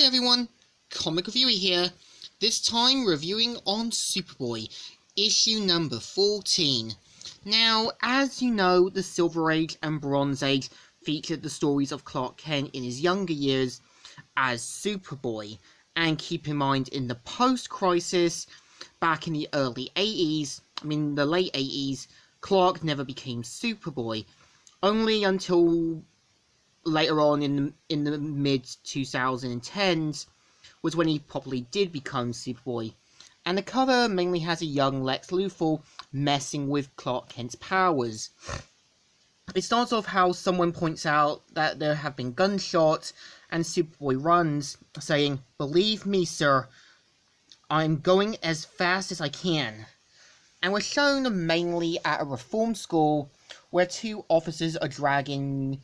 Hi everyone, Comic Reviewer here, this time reviewing on Superboy, issue number 14. Now, as you know, the Silver Age and Bronze Age featured the stories of Clark Kent in his younger years as Superboy, and keep in mind in the post-crisis, back in the late 80s, Clark never became Superboy, only until later on in the mid 2010s was when he probably did become Superboy, and the cover mainly has a young Lex Luthor messing with Clark Kent's powers. It starts off how someone points out that there have been gunshots, and Superboy runs, saying, "Believe me, sir, I'm going as fast as I can." And we're shown mainly at a reform school where two officers are dragging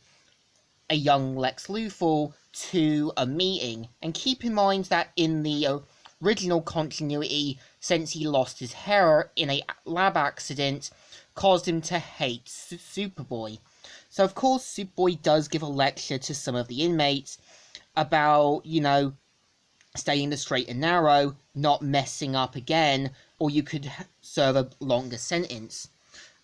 a young Lex Luthor to a meeting. And keep in mind that in the original continuity, since he lost his hair in a lab accident, caused him to hate Superboy. So of course Superboy does give a lecture to some of the inmates about, staying the straight and narrow, not messing up again, or you could serve a longer sentence.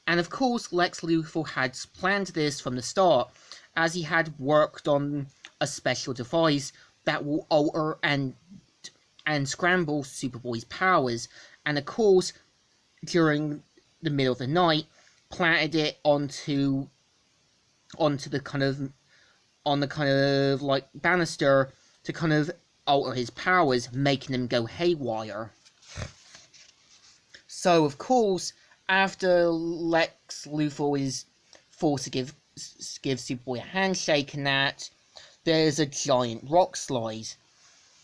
And of course Lex Luthor had planned this from the start, as he had worked on a special device that will alter and scramble Superboy's powers, and of course during the middle of the night planted it onto the kind of like banister to kind of alter his powers, making them go haywire. So of course, after Lex Luthor is forced to give Superboy a handshake and that, there's a giant rock slide.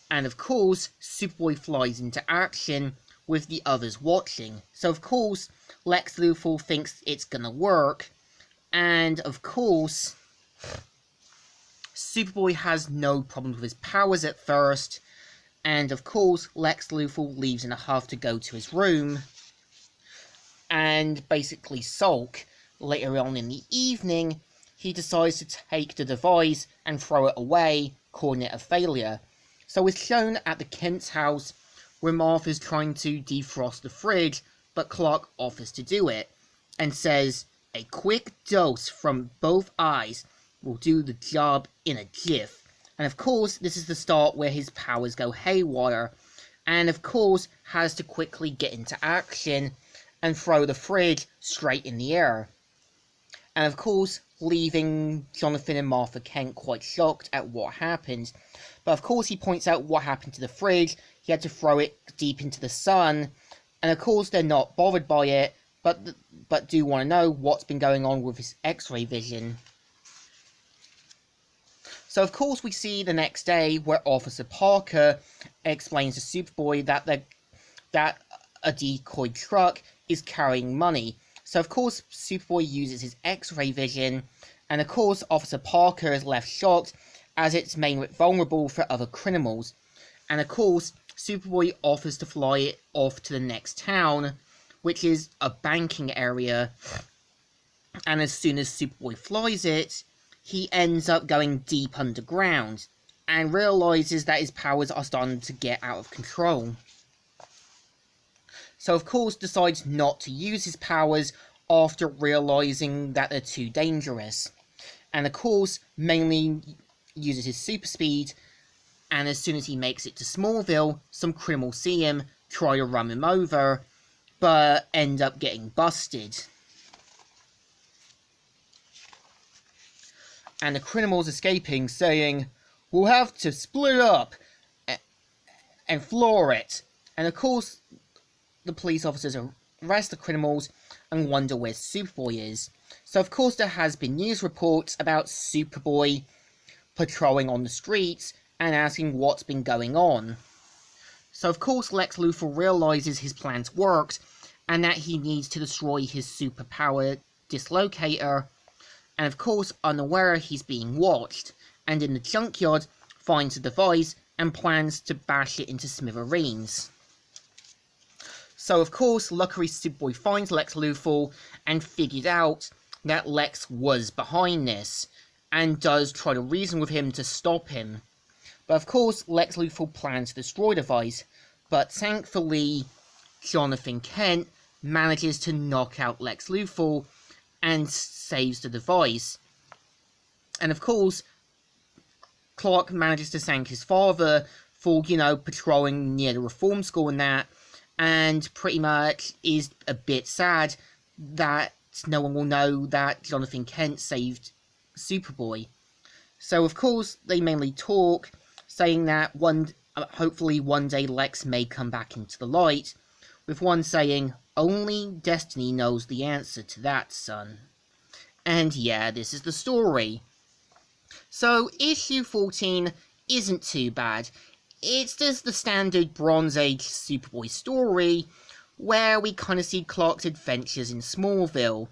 And of course, Superboy flies into action with the others watching. So of course, Lex Luthor thinks it's gonna work. And of course, Superboy has no problems with his powers at first. And of course, Lex Luthor leaves in a huff to go to his room and basically sulk. Later on in the evening, he decides to take the device and throw it away, calling it a failure. So it's shown at the Kent's house, where Martha's trying to defrost the fridge, but Clark offers to do it, and says, "A quick dose from both eyes will do the job in a jiff." And of course, this is the start where his powers go haywire, and of course, has to quickly get into action and throw the fridge straight in the air. And of course, leaving Jonathan and Martha Kent quite shocked at what happened. But of course, he points out what happened to the fridge. He had to throw it deep into the sun. And of course, they're not bothered by it, but do want to know what's been going on with his X-ray vision. So of course, we see the next day where Officer Parker explains to Superboy that a decoy truck is carrying money. So of course, Superboy uses his X-ray vision, and of course, Officer Parker is left shocked as it's made vulnerable for other criminals. And of course, Superboy offers to fly it off to the next town, which is a banking area. And as soon as Superboy flies it, he ends up going deep underground, and realizes that his powers are starting to get out of control. So of course decides not to use his powers after realizing that they're too dangerous. And of course mainly uses his super speed, and as soon as he makes it to Smallville, some criminals see him, try to run him over, but end up getting busted. And the criminals escaping, saying, "We'll have to split up and floor it." And of course, the police officers arrest the criminals and wonder where Superboy is. So of course there has been news reports about Superboy patrolling on the streets and asking what's been going on. So of course Lex Luthor realizes his plans worked, and that he needs to destroy his superpower dislocator, and of course unaware he's being watched, and in the junkyard finds the device and plans to bash it into smithereens. So of course, luckily Superboy finds Lex Luthor and figured out that Lex was behind this, and does try to reason with him to stop him. But of course, Lex Luthor plans to destroy the device, but thankfully, Jonathan Kent manages to knock out Lex Luthor and saves the device. And of course, Clark manages to thank his father for, patrolling near the reform school and that, and pretty much is a bit sad that no one will know that Jonathan Kent saved Superboy. So of course, they mainly talk, saying that hopefully one day Lex may come back into the light, with one saying, "Only destiny knows the answer to that, son." And yeah, this is the story. So issue 14 isn't too bad. It's just the standard Bronze Age Superboy story, where we kind of see Clark's adventures in Smallville,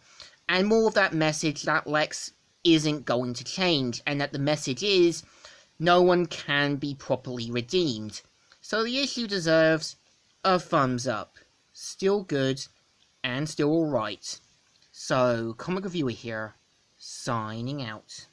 and more of that message that Lex isn't going to change, and that the message is, no one can be properly redeemed. So the issue deserves a thumbs up. Still good, and still alright. So, Comic Reviewer here, signing out.